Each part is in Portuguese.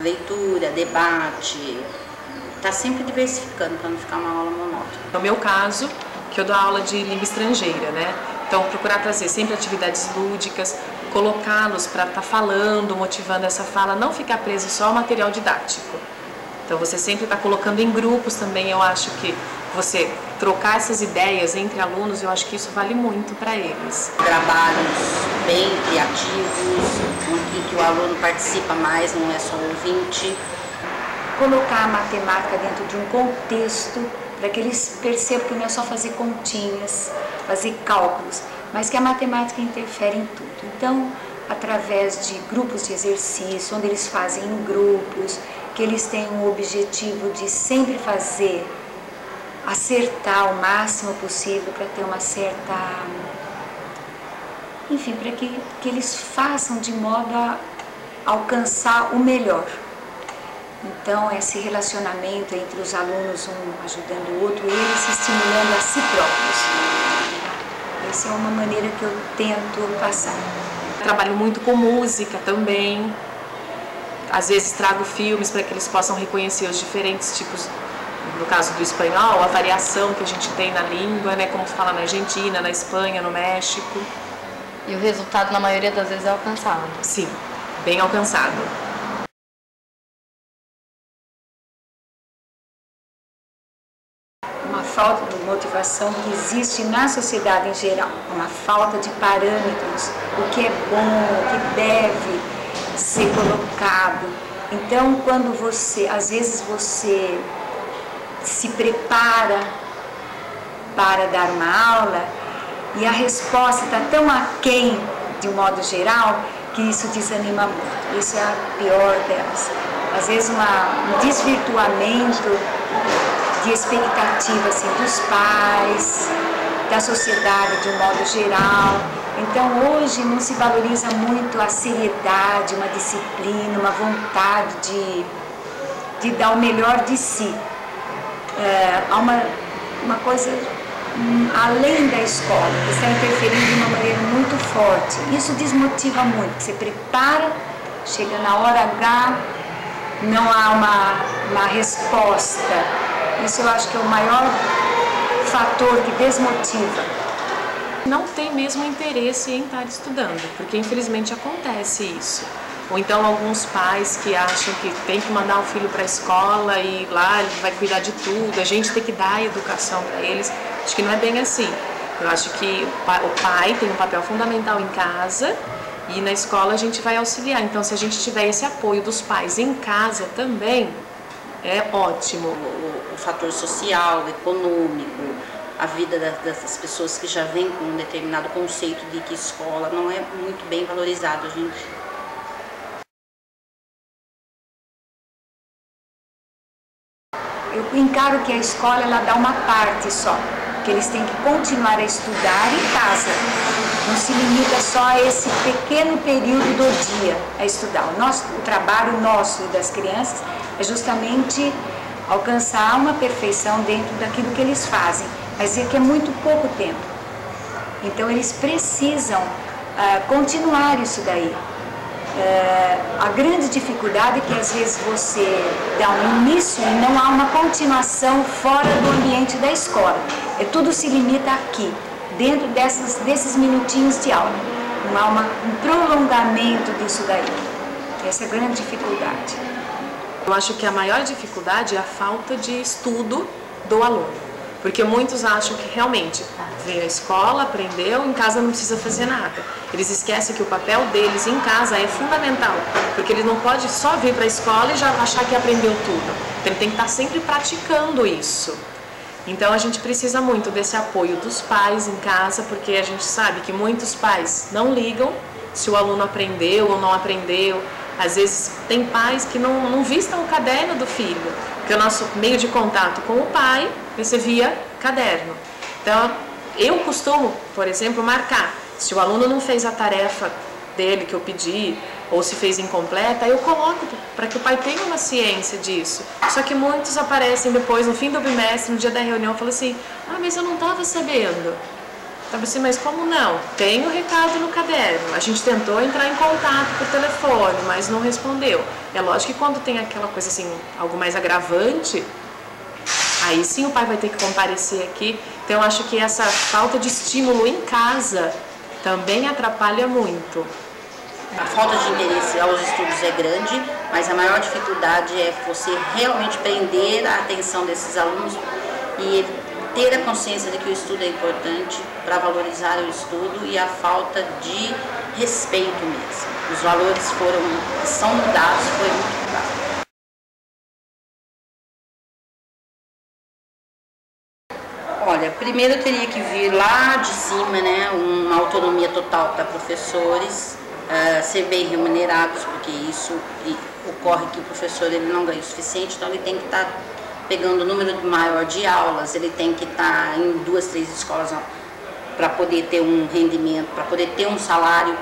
Leitura, debate, está sempre diversificando para não ficar uma aula monótona. No meu caso, que eu dou aula de língua estrangeira, né? Então, procurar trazer sempre atividades lúdicas, colocá-los para estar falando, motivando essa fala, não ficar preso só ao material didático. Então, você sempre está colocando em grupos também. Eu acho que você trocar essas ideias entre alunos, eu acho que isso vale muito para eles. Trabalhos bem criativos, em que o aluno participa mais, não é só ouvinte. Colocar a matemática dentro de um contexto para que eles percebam que não é só fazer continhas, fazer cálculos, mas que a matemática interfere em tudo. Então, através de grupos de exercício, onde eles fazem em grupos, que eles têm o objetivo de sempre fazer, acertar o máximo possível para ter uma certa... Enfim, para que eles façam de modo a alcançar o melhor. Então, esse relacionamento entre os alunos, um ajudando o outro, eles se estimulando a si próprios. Essa é uma maneira que eu tento passar. Trabalho muito com música também. Às vezes trago filmes para que eles possam reconhecer os diferentes tipos, no caso do espanhol, a variação que a gente tem na língua, né, como se fala na Argentina, na Espanha, no México. E o resultado, na maioria das vezes, é alcançado? Sim, bem alcançado. Uma falta de motivação que existe na sociedade em geral, uma falta de parâmetros, o que é bom, o que deve ser colocado. Então, quando às vezes você se prepara para dar uma aula e a resposta está tão aquém, de um modo geral, que isso desanima muito. Isso é a pior delas. Às vezes um desvirtuamento de expectativa assim, dos pais, da sociedade de um modo geral. Então hoje não se valoriza muito a seriedade, uma disciplina, uma vontade de dar o melhor de si. Há uma coisa além da escola, que está interferindo de uma maneira muito forte. Isso desmotiva muito. Você prepara, chega na hora H, não há uma resposta. Isso eu acho que é o maior fator que desmotiva. Não tem mesmo interesse em estar estudando, porque infelizmente acontece isso. Ou então alguns pais que acham que tem que mandar o filho para a escola e lá ele vai cuidar de tudo, a gente tem que dar a educação para eles. Acho que não é bem assim. Eu acho que o pai tem um papel fundamental em casa e na escola a gente vai auxiliar. Então, se a gente tiver esse apoio dos pais em casa também, é ótimo. O fator social, econômico, a vida das pessoas que já vêm com um determinado conceito de que escola não é muito bem valorizado, gente. Eu encaro que a escola ela dá uma parte só, que eles têm que continuar a estudar em casa. Não se limita só a esse pequeno período do dia a estudar. O trabalho nosso e das crianças é justamente alcançar uma perfeição dentro daquilo que eles fazem, mas é que é muito pouco tempo. Então eles precisam continuar isso daí. A grande dificuldade é que às vezes você dá um início e não há uma continuação fora do ambiente da escola. Tudo se limita aqui, dentro desses minutinhos de aula. Não há um prolongamento disso daí. Essa é a grande dificuldade. Eu acho que a maior dificuldade é a falta de estudo do aluno. Porque muitos acham que realmente veio à escola, aprendeu, em casa não precisa fazer nada. Eles esquecem que o papel deles em casa é fundamental, porque ele não pode só vir para a escola e já achar que aprendeu tudo. Então, ele tem que estar sempre praticando isso. Então a gente precisa muito desse apoio dos pais em casa, porque a gente sabe que muitos pais não ligam se o aluno aprendeu ou não aprendeu. Às vezes tem pais que não vistam o caderno do filho, porque o nosso meio de contato com o pai vai ser via caderno. Então eu costumo, por exemplo, marcar. Se o aluno não fez a tarefa dele que eu pedi, ou se fez incompleta, eu coloco para que o pai tenha uma ciência disso. Só que muitos aparecem depois, no fim do bimestre, no dia da reunião, falam assim: ah, mas eu não estava sabendo. Então, assim, mas como não? Tem o recado no caderno. A gente tentou entrar em contato por telefone, mas não respondeu. É lógico que quando tem aquela coisa assim, algo mais agravante, aí sim o pai vai ter que comparecer aqui. Então eu acho que essa falta de estímulo em casa também atrapalha muito. A falta de interesse aos estudos é grande, mas a maior dificuldade é você realmente prender a atenção desses alunos e ter a consciência de que o estudo é importante para valorizar o estudo e a falta de respeito mesmo. Os valores são mudados, foi muito mudado. Olha, primeiro eu teria que vir lá de cima, né, uma autonomia total para professores, ser bem remunerados, porque isso ocorre que o professor ele não ganha o suficiente, então ele tem que estar pegando o número maior de aulas, ele tem que estar em 2, 3 escolas para poder ter um rendimento, para poder ter um salário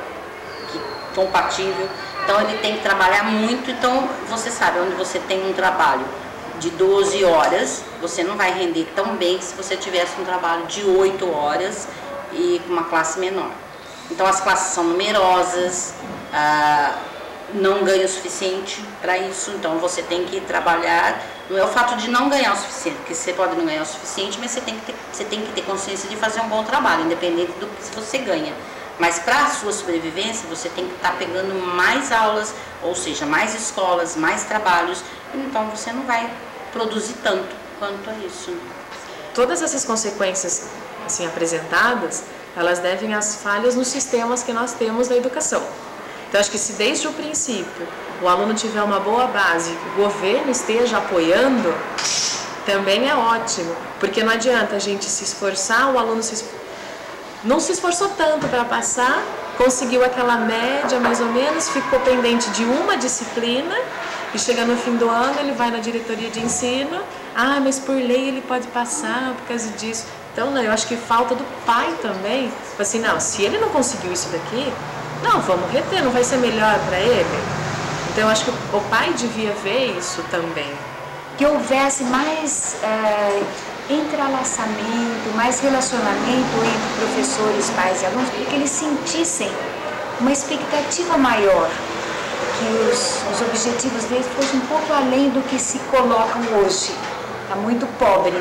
compatível. Então ele tem que trabalhar muito. Então você sabe, onde você tem um trabalho de 12 horas, você não vai render tão bem se você tivesse um trabalho de 8 horas e com uma classe menor. Então as classes são numerosas, não ganha o suficiente para isso, então você tem que trabalhar. Não é o fato de não ganhar o suficiente, porque você pode não ganhar o suficiente, mas você tem que ter consciência de fazer um bom trabalho, independente do que você ganha. Mas para a sua sobrevivência, você tem que estar pegando mais aulas, ou seja, mais escolas, mais trabalhos, então você não vai produzir tanto quanto a isso. Todas essas consequências assim apresentadas, elas devem às falhas nos sistemas que nós temos na educação. Então, acho que se desde o princípio o aluno tiver uma boa base, o governo esteja apoiando, também é ótimo, porque não adianta a gente se esforçar, o aluno não se esforçou tanto para passar, conseguiu aquela média mais ou menos, ficou pendente de uma disciplina e chega no fim do ano, ele vai na diretoria de ensino, mas por lei ele pode passar por causa disso. Então, eu acho que falta do pai também, assim, não, se ele não conseguiu isso daqui, não, vamos reter, não vai ser melhor para ele? Então, eu acho que o pai devia ver isso também. Que houvesse mais entrelaçamento, mais relacionamento entre professores, pais e alunos, para que eles sentissem uma expectativa maior, que os objetivos deles fossem um pouco além do que se colocam hoje. Está muito pobre.